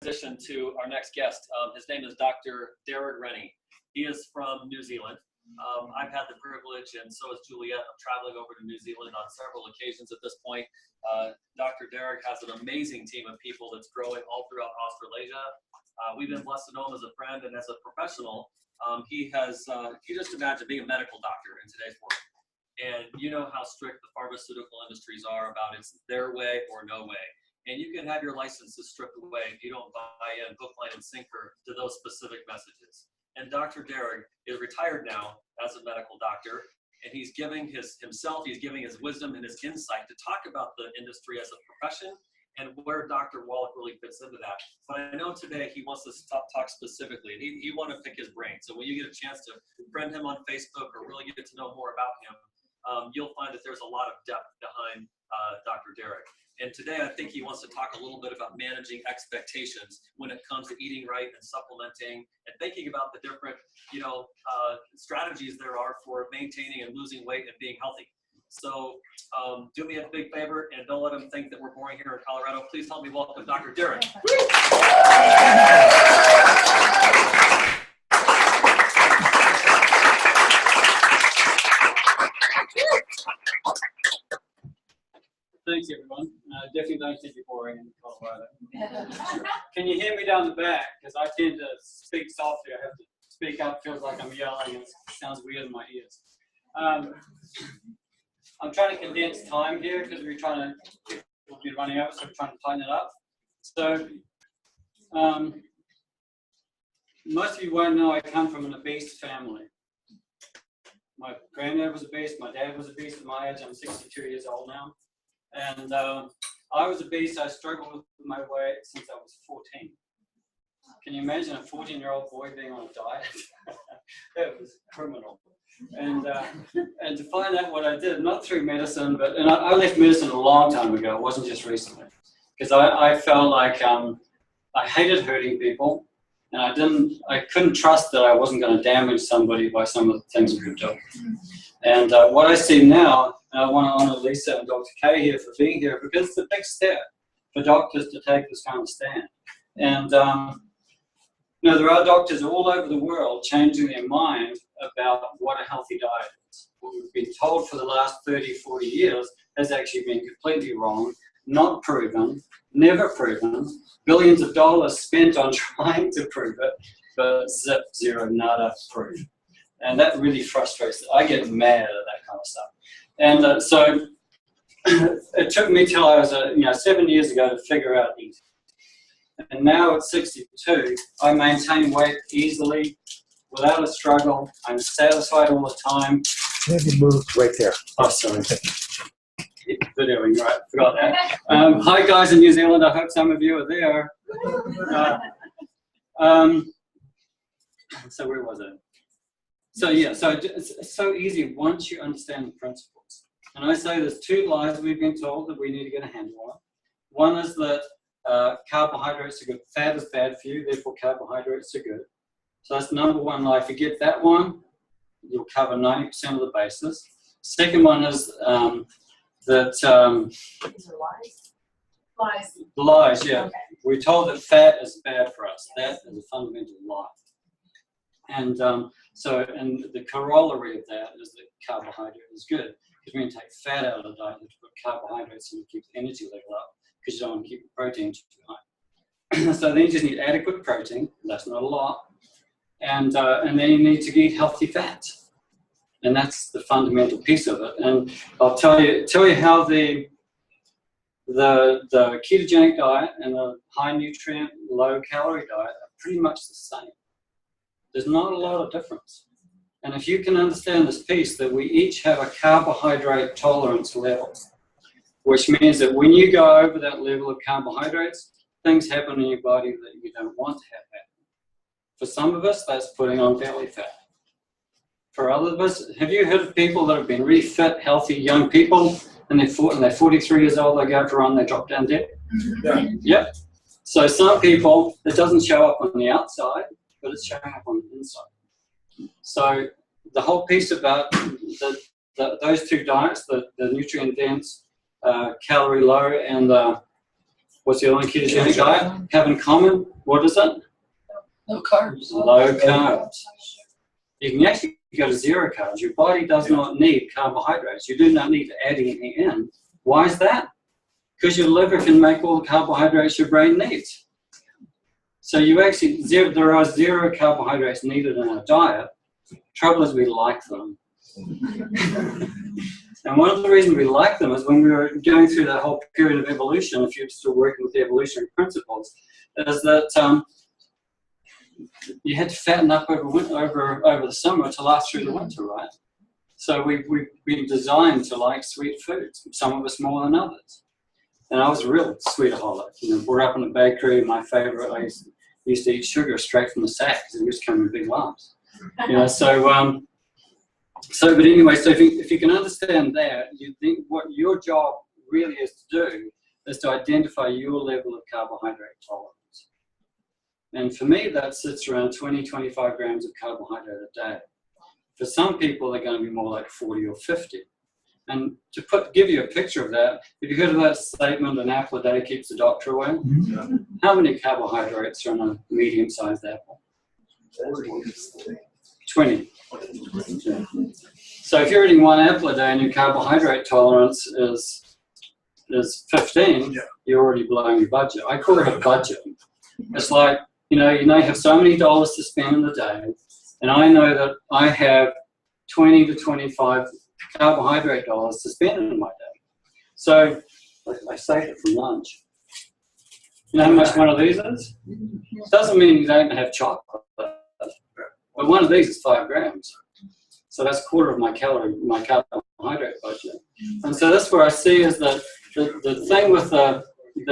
transition to our next guest. His name is Dr. Dorag. He is from New Zealand. I've had the privilege, and so has Juliet, of traveling over to New Zealand on several occasions at this point. Dr. Dorag has an amazing team of people that's growing all throughout Australasia. We've been blessed to know him as a friend and as a professional. He just imagine being a medical doctor in today's world. And you know how strict the pharmaceutical industries are about it's their way or no way. And you can have your licenses stripped away if you don't buy in hook, line, and sinker to those specific messages. And Dr. Dorag is retired now as a medical doctor, and he's giving he's giving his wisdom and his insight to talk about the industry as a profession and where Dr. Wallach really fits into that. But I know today he wants to talk specifically, and he want to pick his brain. So when you get a chance to friend him on Facebook or really get to know more about him, you'll find that there's a lot of depth behind Dr. Dorag. And today I think he wants to talk a little bit about managing expectations when it comes to eating right and supplementing and thinking about the different, strategies there are for maintaining and losing weight and being healthy. So do me a big favor and don't let them think that we're boring here in Colorado. Please help me welcome Dr. Dorag. Thanks, everyone. Definitely don't think you're boring in Colorado. Can you hear me down the back? Because I tend to speak softly. I have to speak up. Feels like I'm yelling. It sounds weird in my ears. I'm trying to condense time here because we're trying to be running over, so we're trying to tighten it up. So most of you won't know I come from an obese family. My granddad was obese. My dad was obese at my age. I'm 62 years old now. And I was obese. I struggled with my weight since I was 14. Can you imagine a 14-year-old boy being on a diet? That was criminal. And to find out what I did, not through medicine, but I left medicine a long time ago. It wasn't just recently, because I felt like I hated hurting people, and I couldn't trust that I wasn't going to damage somebody by some of the things we could do. And what I see now, and I want to honor Lisa and Dr. Kay here for being here, because it's a big step for doctors to take this kind of stand. And there are doctors all over the world changing their mind about what a healthy diet is. What we've been told for the last 30, 40 years has actually been completely wrong, not proven, never proven, billions of dollars spent on trying to prove it, but zip, zero, nada proof. And that really frustrates me. I get mad at that kind of stuff. And so it took me till I was 7 years ago to figure out eating. And now at 62, I maintain weight easily, without a struggle. I'm satisfied all the time. Maybe move right there. Oh, sorry. Videoing, right? Forgot that. Hi, guys in New Zealand. I hope some of you are there. So where was it? So yeah, so it's so easy once you understand the principles. And I say there's two lies we've been told that we need to get a handle on. One is that carbohydrates are good. Fat is bad for you, therefore carbohydrates are good. So that's number one lie. If you get that one, you'll cover 90% of the bases. Second one is that... These are lies? Lies. Lies, yeah. Okay. We're told that fat is bad for us. That is a fundamental lie. And and the corollary of that is that carbohydrate is good. Because when you take fat out of the diet, you have to put carbohydrates in to keep the energy level up, because you don't want to keep the protein too high. So then you just need adequate protein. That's not a lot. And then you need to eat healthy fats. And that's the fundamental piece of it. And I'll tell you how the ketogenic diet and the high nutrient, low calorie diet are pretty much the same. There's not a lot of difference. And if you can understand this piece, that we each have a carbohydrate tolerance level, which means that when you go over that level of carbohydrates, things happen in your body that you don't want to have happen. For some of us, that's putting on belly fat. For others of us, have you heard of people that have been really fit, healthy, young people, and they're 43 years old, they go out to run, they drop down dead? Yeah. Yep. So some people, it doesn't show up on the outside, but it's showing up on the inside. So the whole piece about those two diets, the nutrient dense, calorie low, and the What's the only ketogenic diet have in common? What is it? No carbs. Low carbs. You can actually go to zero carbs. Your body does not need carbohydrates. You do not need to add anything in. Why is that? Because your liver can make all the carbohydrates your brain needs. So you actually, there are zero carbohydrates needed in our diet. Trouble is we like them. And one of the reasons we like them is when we were going through that whole period of evolution, if you're still working with the evolutionary principles, is that you had to fatten up over the summer to last through the winter, right? So we've been designed to like sweet foods, some of us more than others. And I was a real sweetaholic. You know, brought up in a bakery. My favorite, I used to eat sugar straight from the sack because it used to come in big lumps. You know, but anyway, so if you can understand that, you think what your job really is to do is to identify your level of carbohydrate tolerance. And for me, that sits around 20-25 grams of carbohydrate a day. For some people, they're going to be more like 40 or 50. And to give you a picture of that, have you heard of that statement, an apple a day keeps the doctor away? Mm-hmm. How many carbohydrates are in a medium-sized apple? 20. So if you're eating one apple a day and your carbohydrate tolerance is 15, you're already blowing your budget. I call it a budget. It's like, you have so many dollars to spend in the day, and I know that I have 20 to 25 carbohydrate dollars to spend in my day. So I saved it from lunch. You know how much one of these is? Doesn't mean you don't have chocolate, but one of these is 5 grams. So that's a quarter of my carbohydrate budget. And so that's where I see is that the thing with the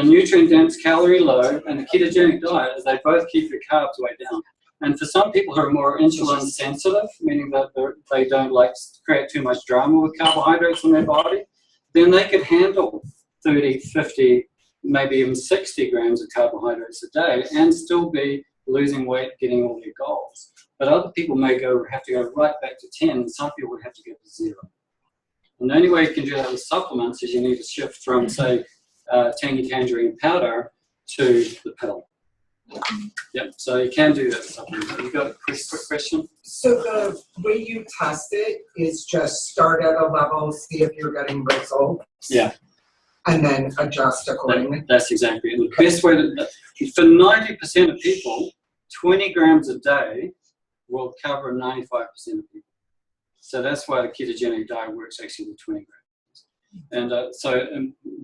nutrient dense, calorie low, and the ketogenic diet is they both keep your carbs way down. And for some people who are more insulin sensitive, meaning that they don't like to create too much drama with carbohydrates in their body, then they could handle 30, 50, maybe even 60 grams of carbohydrates a day and still be losing weight, getting all their goals. But other people may have to go right back to 10, and some people would have to go to 0. And the only way you can do that with supplements is you need to shift from, say, tangy tangerine powder to the pill. Yep, so you can do that with supplements. You got a quick question? So the way you test it is just start at a level, see if you're getting results. Yeah. And then adjust accordingly. That's exactly it. The best way for 90% of people, 20 grams a day will cover 95% of people. So that's why the ketogenic diet works actually with 20 grams. And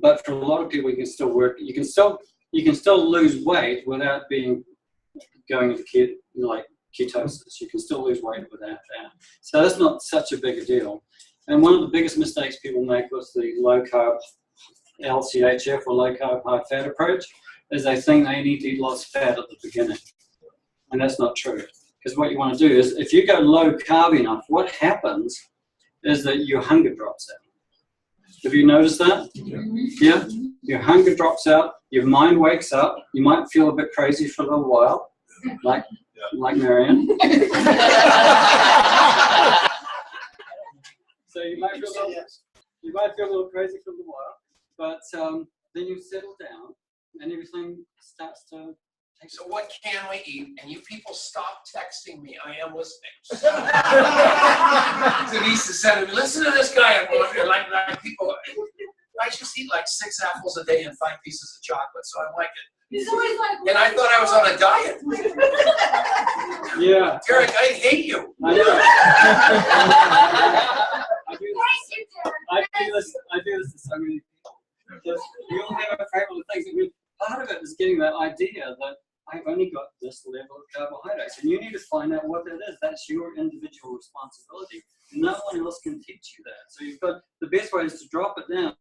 but for a lot of people, you can still work. You can still lose weight without going into ketosis. You can still lose weight without that. So that's not such a big a deal. And one of the biggest mistakes people make with the low carb LCHF or low carb high fat approach is they think they need to eat lots of fat at the beginning. And that's not true. Because what you want to do is, if you go low carb enough, what happens is that your hunger drops out. Have you noticed that? Yeah? Your hunger drops out, your mind wakes up, you might feel a bit crazy for a little while, like Marianne. So you might feel a little crazy for a little while, but then you settle down and everything starts to. So what can we eat? And you people stop texting me. I am listening. Denise has said, listen to this guy. I'm like people. I just eat like 6 apples a day and 5 pieces of chocolate. So I'm like it. And I thought I was on a diet. Yeah. Derek, I hate you. I do this to so many people. Just, we all have our favorite things. I mean, part of it is getting that idea that I've only got this level of carbohydrates, and you need to find out what that is. That's your individual responsibility. No one else can teach you that. So you've got, the best way is to drop it down,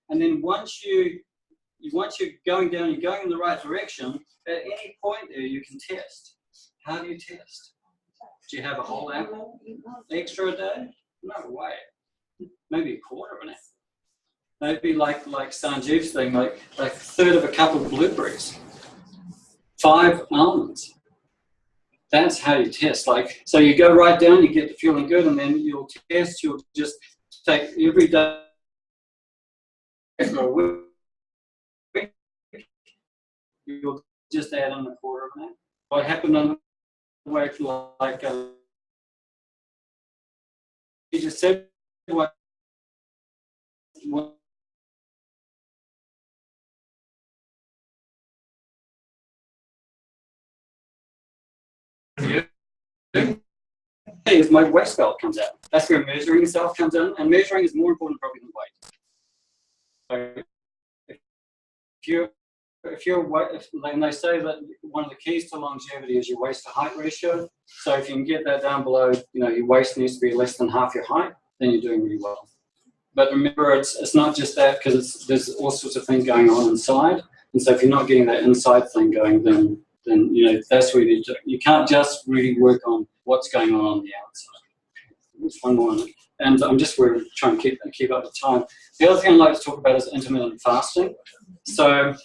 and then once you're going down, you're going in the right direction. At any point there, you can test. How do you test? Do you have a whole apple extra a day? No way. Maybe a quarter of an apple. Maybe like Sanjeev's thing, like a third of a cup of blueberries. 5 almonds. That's how you test. So you go right down, you get the feeling good, and then you'll test. You'll just take every day for a week. you'll just add in a quarter of that. What happened on the way, like you just said, what is my waist belt comes out. That's where measuring yourself comes in, and measuring is more important probably than weight. So if you're like they say that one of the keys to longevity is your waist to height ratio. So if you can get that down below, your waist needs to be less than half your height, then you're doing really well. But remember, it's not just that, because there's all sorts of things going on inside, and so if you're not getting that inside thing going, then that's where you can't just really work on what's going on the outside. There's one more, and I'm just trying to keep up with time. The other thing I'd like to talk about is intermittent fasting. So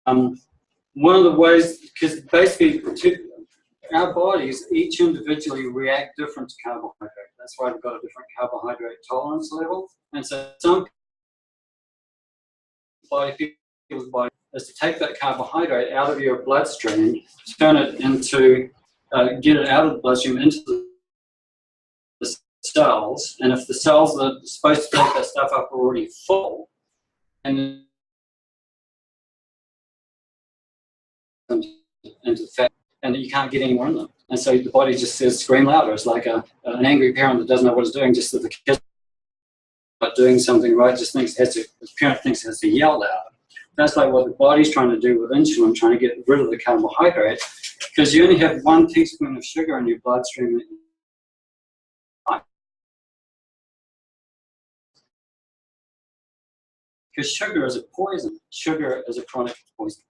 one of the ways, because basically our bodies each individually react different to carbohydrate. That's why we've got a different carbohydrate tolerance level. And so some people's body is to take that carbohydrate out of your bloodstream, turn it into, get it out of the bloodstream into the cells. And if the cells that are supposed to take that stuff up are already full, and into fat, and you can't get any more in them. And so the body just says, scream louder. It's like an angry parent that doesn't know what it's doing, just that the kid not doing something right, just thinks the parent thinks it has to yell louder. That's like what the body's trying to do with insulin, trying to get rid of the carbohydrate, because you only have 1 teaspoon of sugar in your bloodstream. Because sugar is a poison. Sugar is a chronic poison.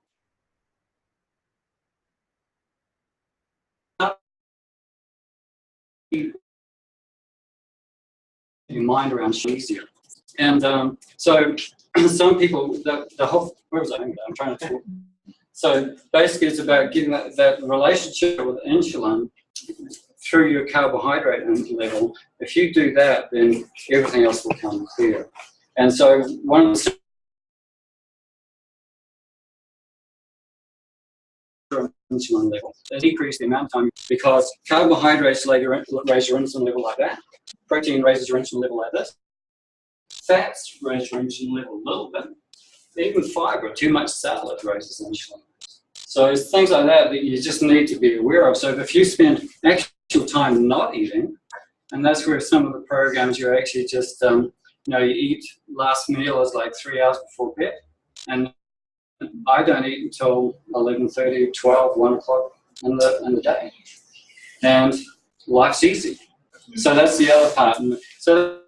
Your mind around sugar easier. And so some people, the whole, where was I? I'm trying to talk. So basically it's about getting that relationship with insulin through your carbohydrate level. If you do that, then everything else will come clear. And so one of the insulin level is decrease the amount of time, because carbohydrates raise your insulin level like that. Protein raises your insulin level like this. Fats raise your insulin level a little bit. Even fiber, too much salad raises insulin. So it's things like that you just need to be aware of. So if you spend actual time not eating, and that's where some of the programs you're actually just, you eat last meal is like 3 hours before bed, and I don't eat until 11:30, 12, 1 o'clock in the day, and life's easy. So that's the other part. And so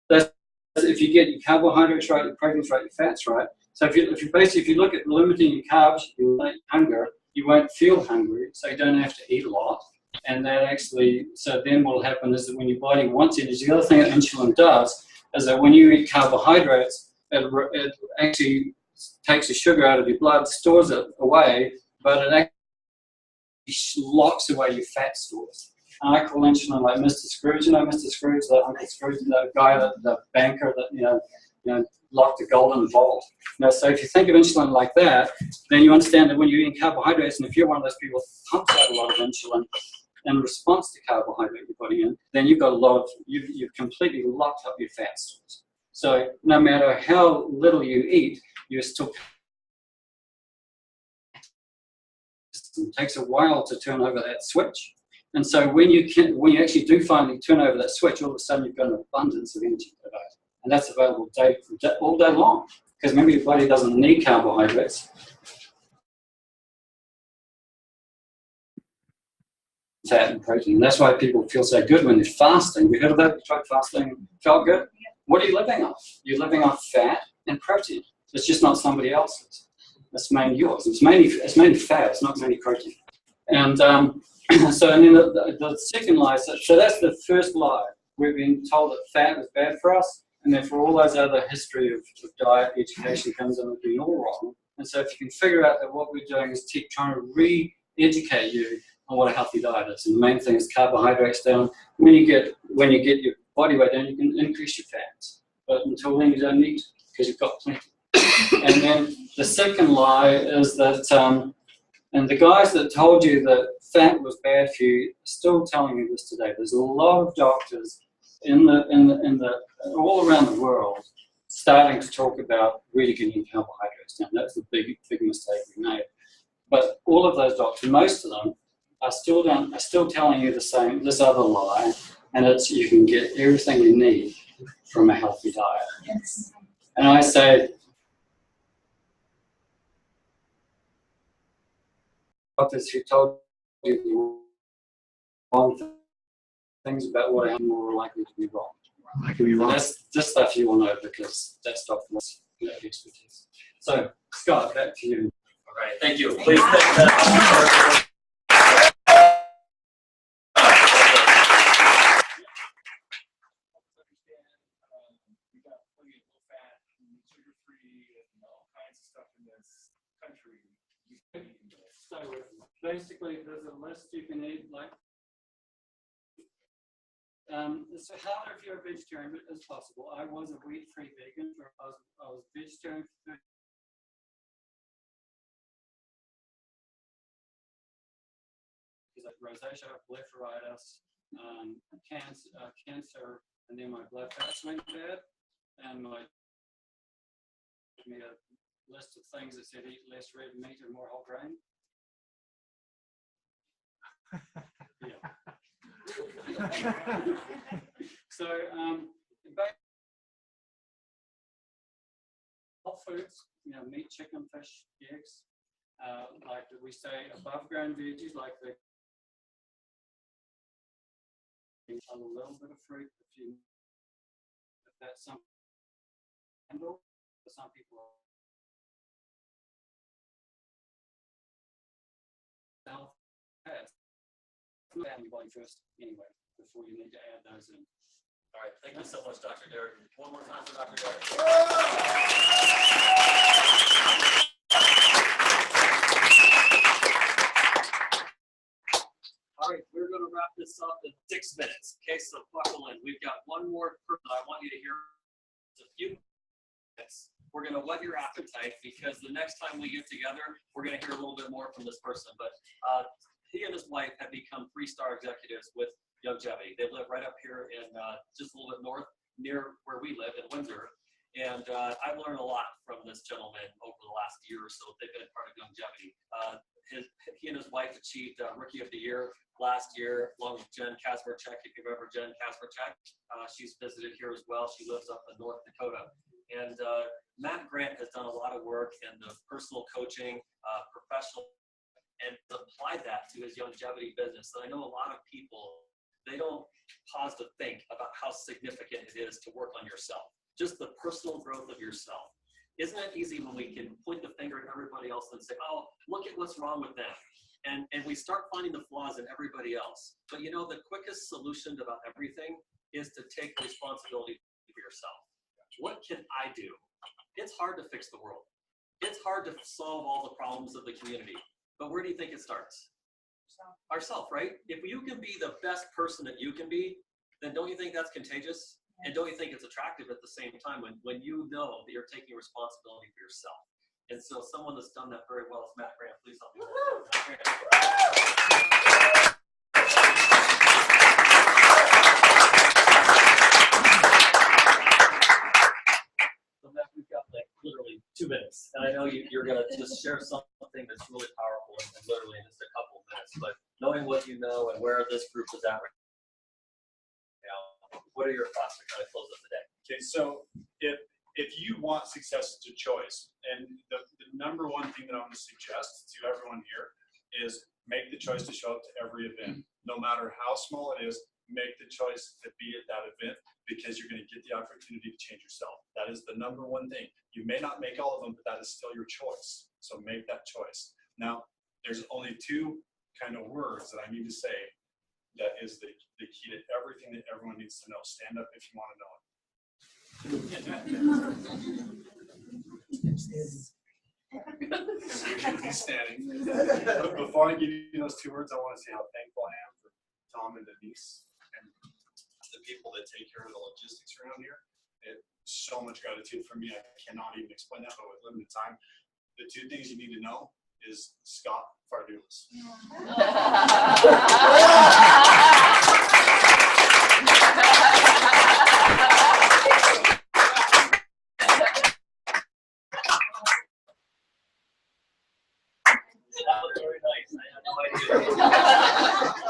that's, if you get your carbohydrates right, your proteins right, your fats right. So if you look at limiting your carbs, you won't hunger, you won't feel hungry, so you don't have to eat a lot. And that actually, so then what will happen is that when your body wants energy, the other thing that insulin does is that when you eat carbohydrates, it actually takes the sugar out of your blood, stores it away, but it actually locks away your fat stores. And I call insulin like Mr. Scrooge. Mr. Scrooge, the Uncle Scrooge, the guy, the banker that locked the golden vault. So if you think of insulin like that, then you understand that when you're eating carbohydrates, and if you're one of those people who pumps out a lot of insulin in response to carbohydrate you're putting in, then you've got a lot of, you've completely locked up your fat stores. So no matter how little you eat, you're still. It takes a while to turn over that switch. And so when you actually do finally turn over that switch, all of a sudden you've got an abundance of energy available. And that's available all day long. Because remember, your body doesn't need carbohydrates. Fat and protein. And that's why people feel so good when they're fasting. We heard of that? You tried fasting, felt good? What are you living off? You're living off fat and protein. It's just not somebody else's. It's mainly yours. It's mainly fat. It's not mainly protein. And so, and then the second lie, so that's the first lie. We've been told that fat is bad for us, and therefore all those other history of diet education comes in with being all wrong. And so if you can figure out that what we're doing is trying to re-educate you on what a healthy diet is. And the main thing is carbohydrates down. When you get your body weight down, you can increase your fats. But until then, you don't need to, because you've got plenty. And then the second lie is that, and the guys that told you that fat was bad for you are still telling you this today. There's a lot of doctors all around the world starting to talk about really getting carbohydrates down. That's the big mistake we made. But all of those doctors, most of them, are still telling you this other lie, and it's you can get everything you need from a healthy diet. Yes. And I say, doctors who told you the wrong things about what I'm more likely to be wrong. I could be wrong. That's this stuff you will know because that's Dr. Moss' expertise. So, Scott, back to you. All right, thank you. Please thank that. We got plenty of low fat and sugar free and all kinds of stuff in this country. So basically, there's a list you can eat. Like, it's harder if you're a vegetarian, but as possible. I was a wheat-free vegan. I was vegetarian for 30 years. Like rosacea, blepharitis, cancer, and then my blood fats went bad, and me a list of things that said eat less red meat and more whole grain. Yeah. So, whole foods, meat, chicken, fish, eggs, like we say, above ground veggies, like a little bit of fruit if that's something handle for some people. Health has your body first anyway before you need to add those in. All right, thank you so much, Dr. Derek. One more time for Dr. Derek. All right, we're going to wrap this up in 6 minutes. Okay, so buckle in. We've got one more person I want you to hear. It's a few minutes. We're going to whet your appetite because the next time we get together, we're going to hear a little bit more from this person. But he and his wife have become 3-star executives with Longevity. They live right up here in just a little bit north, near where we live in Windsor. And I've learned a lot from this gentleman over the last year or so. They've been part of Longevity. He and his wife achieved Rookie of the Year last year, along with Jen Kasperchek. If you remember Jen Kasperchek, she's visited here as well. She lives up in North Dakota. And Matt Grant has done a lot of work in the personal coaching, professional, and applied that to his longevity business. And I know a lot of people, they don't pause to think about how significant it is to work on yourself. Just the personal growth of yourself. Isn't it easy when we can point the finger at everybody else and say, oh, look at what's wrong with them. And we start finding the flaws in everybody else. But the quickest solution to about everything is to take responsibility for yourself. What can I do? It's hard to fix the world. It's hard to solve all the problems of the community. But where do you think it starts? Ourself, right? If you can be the best person that you can be, then don't you think that's contagious? And don't you think it's attractive at the same time when you know that you're taking responsibility for yourself? And so someone that's done that very well is Matt Grant. Please help me. Matt Grant. So Matt, we've got like literally 2 minutes. And I know you're going to just share something that's really powerful and literally in just a couple of minutes. But knowing what you know and where this group is at right now, what are your thoughts to kind of close up the day? Okay, so if you want success, it's a choice. And the number one thing that I'm going to suggest to everyone here is make the choice to show up to every event. No matter how small it is, make the choice to be at that event because you're going to get the opportunity to change yourself. That is the number one thing. You may not make all of them, but that is still your choice. So make that choice. Now, there's only 2 kind of words that I need to say that is the key to everything that everyone needs to know. Stand up if you want to know it. He's standing. But before I give you those 2 words, I want to say how thankful I am for Tom and Denise and the people that take care of the logistics around here. so much gratitude for me. I cannot even explain that, but with limited time, the two things you need to know is Scott Fardulis. That was very nice. I had no idea.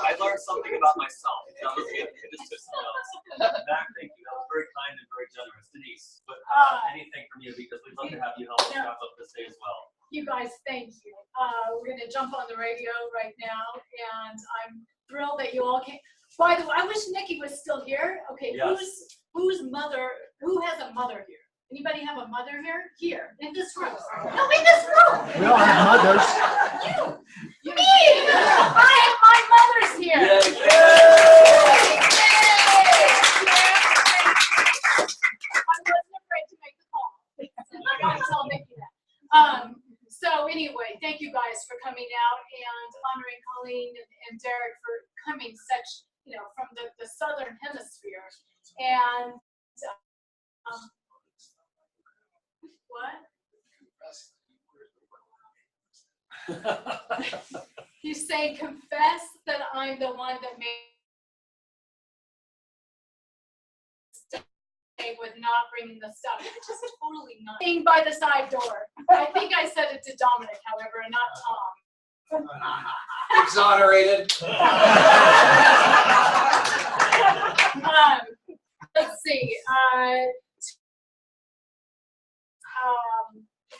I learned something about myself. That was good. I just took some notes. Mac, thank you. That was very kind and very generous. Denise, but anything from you, because we'd love to have you help us wrap up this day as well. You guys, thank you. We're going to jump on the radio right now, and I'm thrilled that you all came. By the way, I wish Nikki was still here. Okay, Yes. who has a mother here? Anybody have a mother here? Here, in this room. No, in this room. We all have mothers. Me! I have my mother's here. Yay. I wasn't afraid to make the call. I gotta tell Nikki that. So anyway, thank you guys for coming out and honoring Colleen and Derek for coming such, from the southern hemisphere. And what? He's saying, confess that I'm the one that made with not bringing the stuff, which is totally not. Thing by the side door. I think I said it to Dominic, however, and not Tom. Exonerated. Let's see.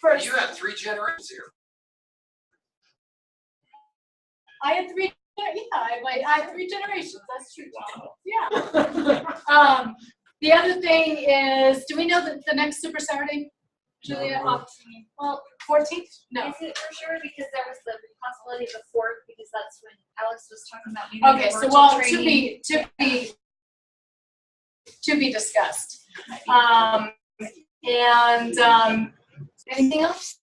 First, You have 3 generations here. I had 3. Yeah, I have 3 generations. That's true. Wow. Yeah. The other thing is, do we know that the next Super Saturday, Julia? Well, 14th? No. Is it for sure? Because there was the possibility of the 4th, because that's when Alex was talking about maybe Okay, the so virtual training. to be discussed. Anything else?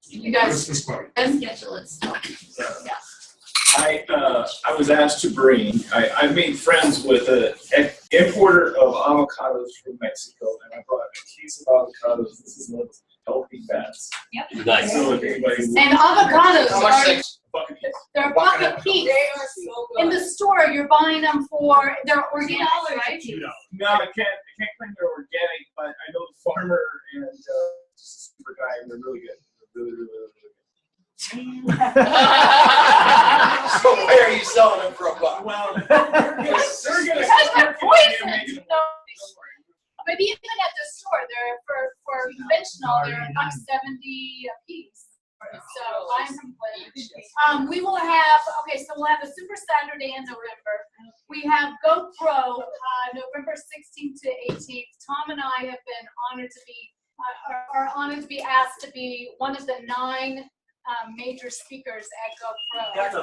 You guys schedule it still. Yeah. I was asked to bring, I made friends with an importer of avocados from Mexico, and I brought a case of avocados. This is one of those healthy fats. Yep. Nice. So if anybody and avocados How much are they? bucket case. they're a buck a piece. They are so good. In the store, you're buying them for they're organic, right? No, I can't claim they're organic, but I know the farmer and just a super guy, and they're really good. They're really, really, really good. So why are you selling them for $1? Well, Because they're poison. But even at the store, they're for conventional, they're $1.70 a piece. So I'm complaining. We will have so we'll have a Super Saturday in November. We have GoPro November 16th to 18th. Tom and I have been honored to be are honored to be asked to be one of the 9 major speakers at GoPro. That's a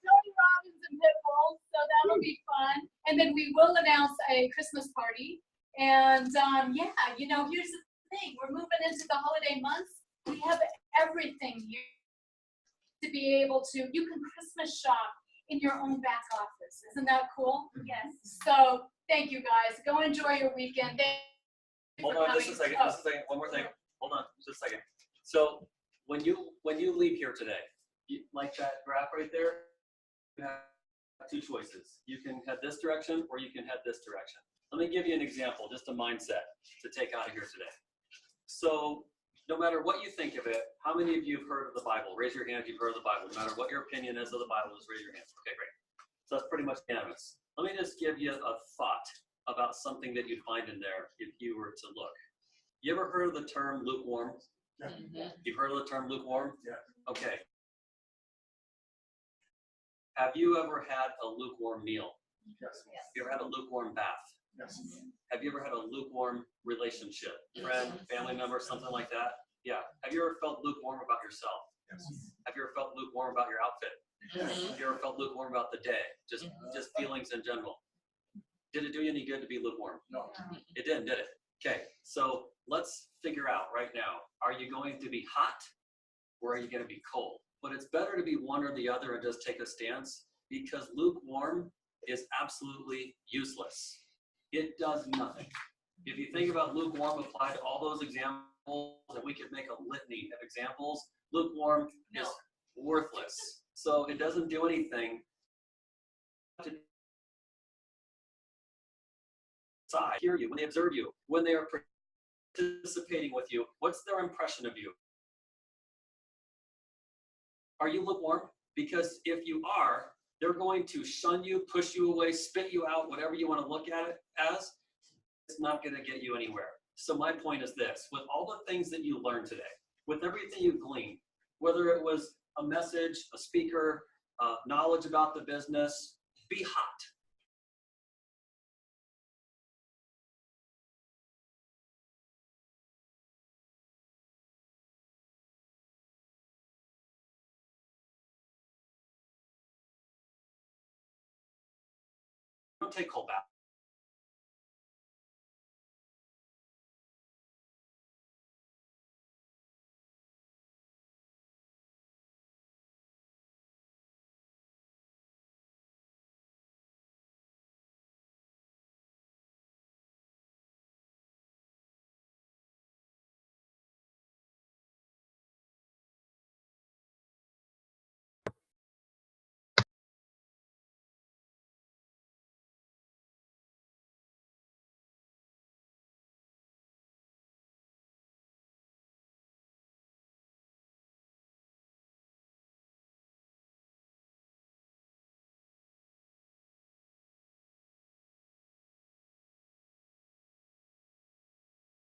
Tony Robbins and Pitbull, so that'll be fun. And then we will announce a Christmas party. And here's the thing: we're moving into the holiday months. We have everything here to be able to. You can Christmas shop in your own back office. Isn't that cool? Yes. So thank you guys. Go enjoy your weekend. Hold on just a second. Just a second. One more thing. Hold on just a second. So when you leave here today, like that graph right there, you have 2 choices. You can head this direction or you can head this direction. Let me give you an example, just a mindset to take out of here today. So no matter what you think of it, how many of you have heard of the Bible? Raise your hand if you've heard of the Bible. No matter what your opinion is of the Bible, just raise your hands. Okay, great. So that's pretty much unanimous. Let me just give you a thought about something that you'd find in there if you were to look. You ever heard of the term lukewarm? Yeah. You've heard of the term lukewarm? Yeah. Okay. Have you ever had a lukewarm meal? Yes. Have you ever had a lukewarm bath? Yes. Have you ever had a lukewarm relationship? Friend, family member, something like that? Yeah. Have you ever felt lukewarm about yourself? Yes. Have you ever felt lukewarm about your outfit? Have you ever felt lukewarm about the day? Just feelings in general. Did it do you any good to be lukewarm? No. It didn't, did it? Okay, so let's figure out right now, are you going to be hot or are you going to be cold? but it's better to be one or the other and just take a stance, because lukewarm is absolutely useless. It does nothing. If you think about lukewarm applied to all those examples, and we could make a litany of examples, lukewarm is worthless. So it doesn't do anything. Hear you, when they observe you, when they are participating with you, what's their impression of you? Are you lukewarm? Because if you are, they're going to shun you, push you away, spit you out, whatever you want to look at it as. It's not going to get you anywhere. So my point is this: with all the things that you learned today, with everything you gleaned, whether it was a message, a speaker, knowledge about the business, be hot. Don't take cold bath.